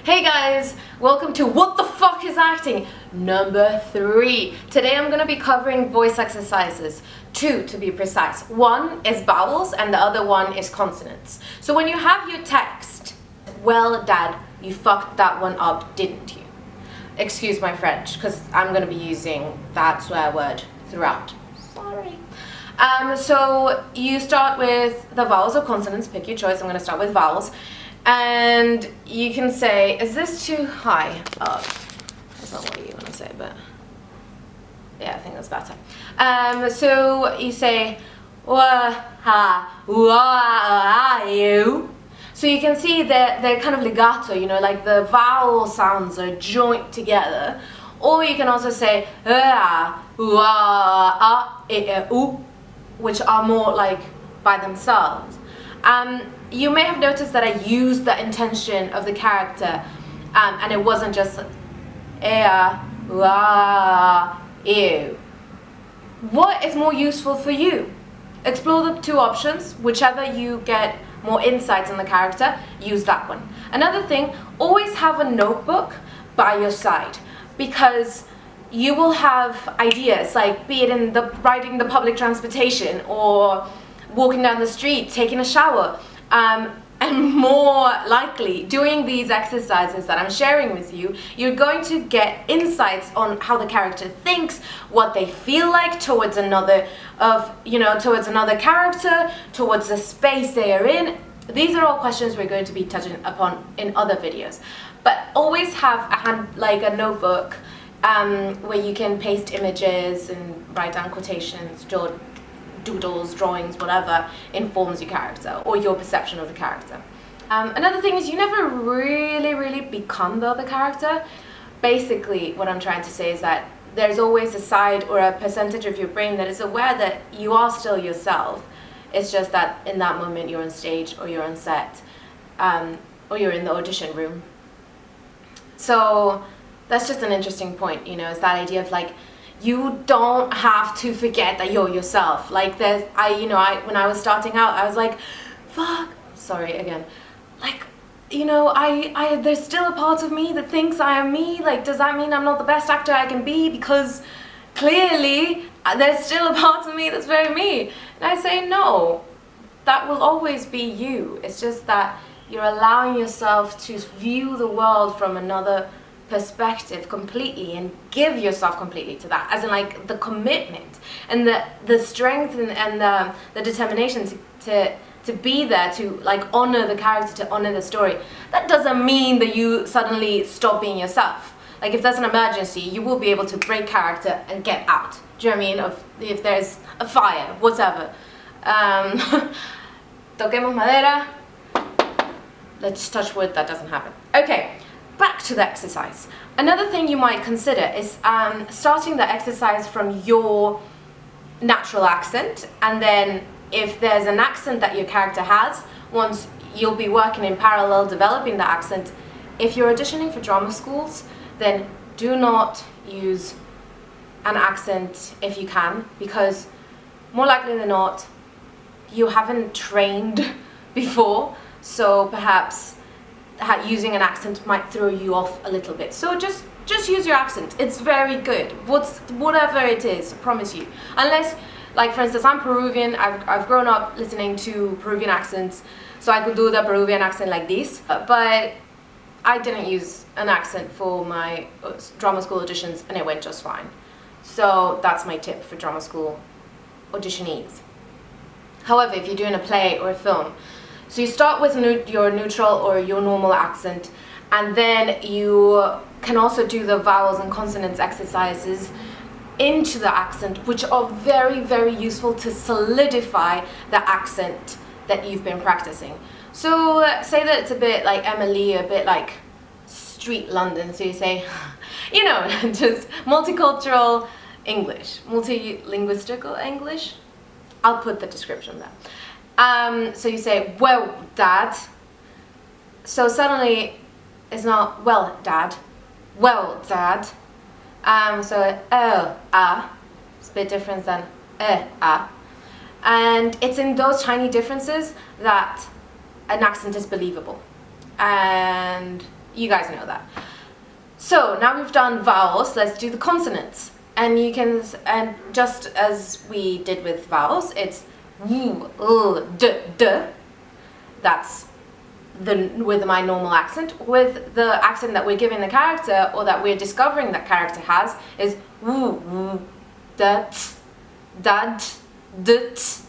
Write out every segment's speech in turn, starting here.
Hey guys, welcome to What the Fuck is Acting number 3. Today I'm going to be covering voice exercises, 2 to be precise. One is vowels and the other one is consonants. So when you have your text, well dad, you fucked that one up, didn't you? Excuse my French, because I'm going to be using that swear word throughout. Sorry. So you start with the vowels or consonants, pick your choice. I'm going to start with vowels. And you can say, is this too high up? That's not what you want to say, but yeah, I think that's better. So you say, you. So you can see that they're kind of legato, you know, like the vowel sounds are joined together. Or you can also say, which are more like by themselves. You may have noticed that I used the intention of the character, and it wasn't just ew. What is more useful for you? Explore the two options. Whichever you get more insights on the character, use that one. Another thing, always have a notebook by your side, because you will have ideas, like be it in riding the public transportation or walking down the street, taking a shower. And more likely, doing these exercises that I'm sharing with you, you're going to get insights on how the character thinks, what they feel like towards another character, towards the space they are in. These are all questions we're going to be touching upon in other videos. But always have a notebook where you can paste images and write down quotations, doodles, drawings, whatever informs your character or your perception of the character. Another thing is you never really become the other character. Basically, what I'm trying to say is that there's always a side or a percentage of your brain that is aware that you are still yourself. It's just that in that moment you're on stage or you're on set or you're in the audition room. So that's just an interesting point, you know, is that idea of like, you don't have to forget that you're yourself. Like when I was starting out, I was like, fuck, sorry again. Like, you know, there's still a part of me that thinks I am me. Like, does that mean I'm not the best actor I can be? Because clearly there's still a part of me that's very me. And I say, no, that will always be you. It's just that you're allowing yourself to view the world from another perspective completely and give yourself completely to that, as in like the commitment and the strength and the determination to be there, to like honor the character, to honor the story. That doesn't mean that you suddenly stop being yourself. Like if there's an emergency, you will be able to break character and get out. Do you know what I mean? If there's a fire, whatever. Toquemos madera. Let's touch wood that doesn't happen. Okay. Back to the exercise. Another thing you might consider is starting the exercise from your natural accent, and then if there's an accent that your character has, once you'll be working in parallel developing the accent. If you're auditioning for drama schools, then do not use an accent if you can, because more likely than not you haven't trained before, so perhaps using an accent might throw you off a little bit. So just use your accent. It's very good. Whatever it is, I promise you. Unless, like for instance, I'm Peruvian. I've grown up listening to Peruvian accents, so I could do the Peruvian accent like this. But I didn't use an accent for my drama school auditions, and it went just fine. So that's my tip for drama school auditionees. However, if you're doing a play or a film, so you start with your neutral or your normal accent, and then you can also do the vowels and consonants exercises into the accent, which are very useful to solidify the accent that you've been practicing. So say that it's a bit like Emily, a bit like street London, so you say, you know, just multicultural English, multilinguistical English. I'll put the description there. So you say, well, dad. So suddenly it's not, well, dad. Well, dad. So, it's a bit different than, And it's in those tiny differences that an accent is believable. And You guys know that. So now we've done vowels, let's do the consonants. And you can, and just as we did with vowels, it's w, l, d, d. That's with my normal accent. With the accent that we're giving the character, or that we're discovering that character has, is w, w, da, t, da, t, d, t.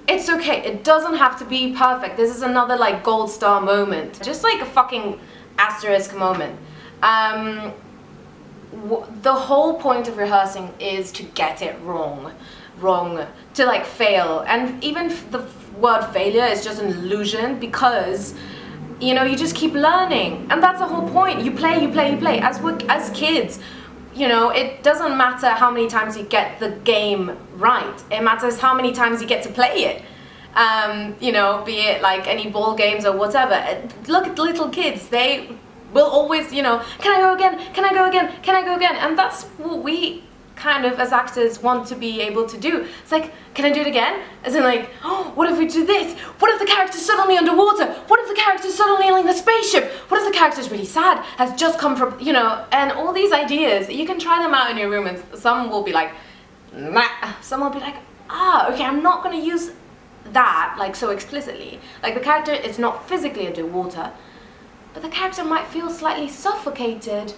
It's okay, it doesn't have to be perfect. This is another like gold star moment, just like a fucking asterisk moment. The whole point of rehearsing is to get it wrong, to like fail. And even the word failure is just an illusion, because you know, you just keep learning, and that's the whole point. You play. As kids, you know, it doesn't matter how many times you get the game right, it matters how many times you get to play it. You know, be it like any ball games or whatever. Look at little kids, they will always, you know, can I go again, can I go again, can I go again? And that's what we kind of as actors want to be able to do. It's like, can I do it again? As in like, oh, what if we do this? What if the character's suddenly underwater? What if the character's suddenly in the spaceship? What if the character's really sad, has just come from, you know, and all these ideas, you can try them out in your room, and some will be like, nah. Some will be like, okay, I'm not gonna use that like so explicitly. Like the character is not physically underwater, but the character might feel slightly suffocated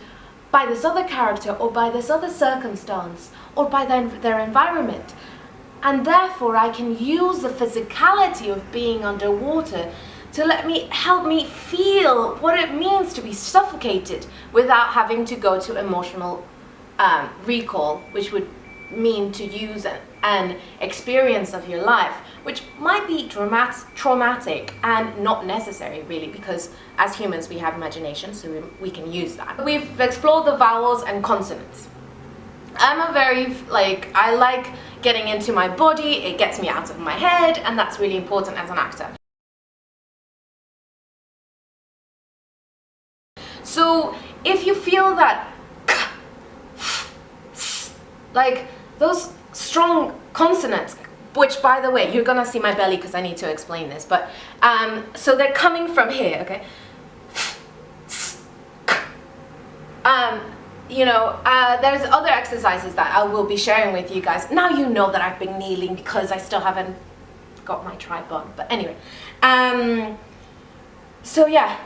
by this other character, or by this other circumstance, or by their environment. And therefore I can use the physicality of being underwater to help me feel what it means to be suffocated without having to go to emotional recall, which would mean to use an experience of your life, which might be traumatic and not necessary really, because as humans we have imagination, so we can use that. We've explored the vowels and consonants. I'm a very, I like getting into my body, it gets me out of my head, and that's really important as an actor. So if you feel that like those strong consonants, which by the way, you're gonna see my belly because I need to explain this, but so they're coming from here, okay? You know, there's other exercises that I will be sharing with you guys. Now you know that I've been kneeling because I still haven't got my tripod, but anyway. So yeah,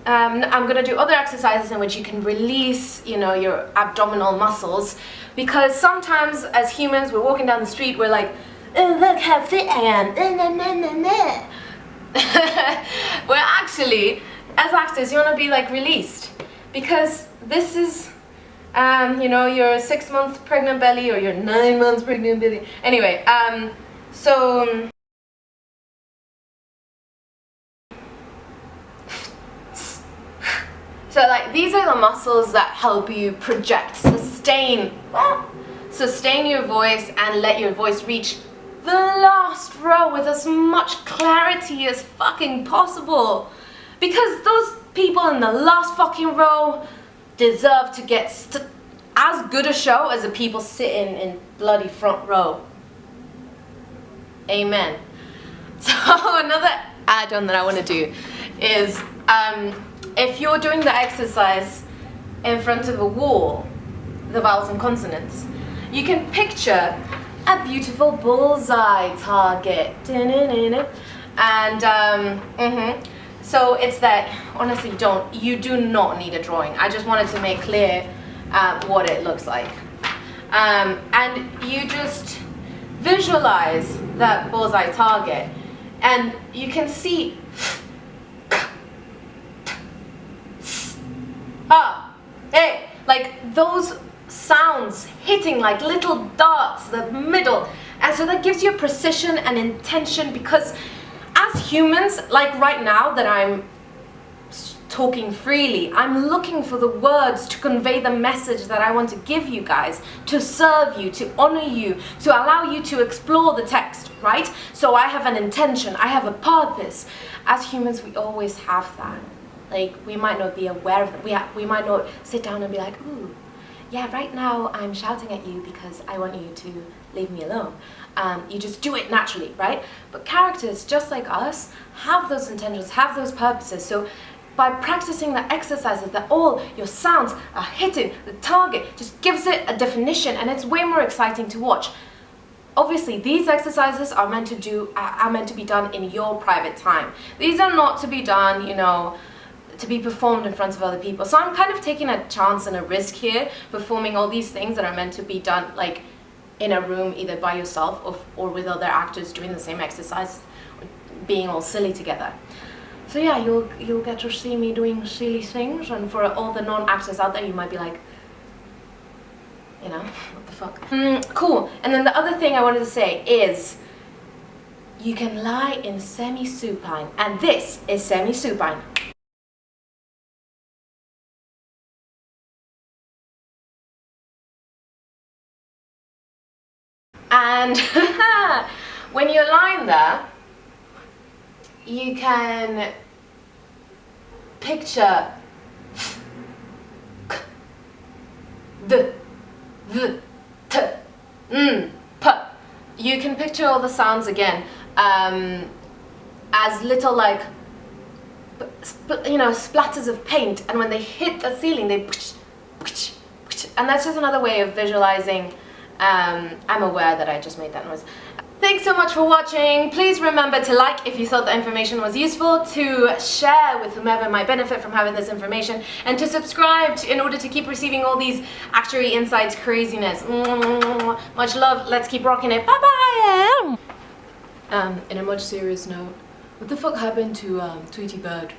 I'm gonna do other exercises in which you can release, you know, your abdominal muscles, because sometimes as humans, we're walking down the street, we're like, oh, look how fit I am. We're actually, as actors, you want to be like released, because this is, you know, your 6-month pregnant belly or your 9 months pregnant belly. Anyway, so like these are the muscles that help you project, sustain your voice and let your voice reach the last row with as much clarity as fucking possible. Because those people in the last fucking row deserve to get as good a show as the people sitting in bloody front row. Amen. So another add-on that I want to do is, if you're doing the exercise in front of a wall, the vowels and consonants, you can picture a beautiful bullseye target. And so it's that, honestly, you do not need a drawing. I just wanted to make clear what it looks like. And you just visualize that bullseye target, and you can see hey, like those sounds hitting like little darts, the middle. And so that gives you a precision and intention, because as humans, like right now that I'm talking freely, I'm looking for the words to convey the message that I want to give you guys, to serve you, to honor you, to allow you to explore the text, right? So I have an intention, I have a purpose. As humans, we always have that. Like, we might not be aware of it. We might not sit down and be like, ooh, yeah, right now I'm shouting at you because I want you to leave me alone. You just do it naturally, right? But characters, just like us, have those intentions, have those purposes. So by practicing the exercises that all your sounds are hitting the target, just gives it a definition, and it's way more exciting to watch. Obviously, these exercises are meant to be done in your private time. These are not to be done, you know, to be performed in front of other people. So I'm kind of taking a chance and a risk here, performing all these things that are meant to be done like in a room, either by yourself or with other actors doing the same exercise, being all silly together. So yeah, you'll get to see me doing silly things, and for all the non-actors out there, you might be like, you know, what the fuck? Cool. And then the other thing I wanted to say is, you can lie in semi-supine, and this is semi-supine. And when you're lying there, you can picture the t p. You can picture all the sounds again as little like you know, splatters of paint, and when they hit the ceiling they and that's just another way of visualizing. I'm aware that I just made that noise. Thanks so much for watching. Please remember to like if you thought the information was useful, to share with whomever might benefit from having this information, and to subscribe in order to keep receiving all these Actuary Insights craziness. Much love. Let's keep rocking it. Bye bye. In a much serious note, what the fuck happened to Tweety Bird?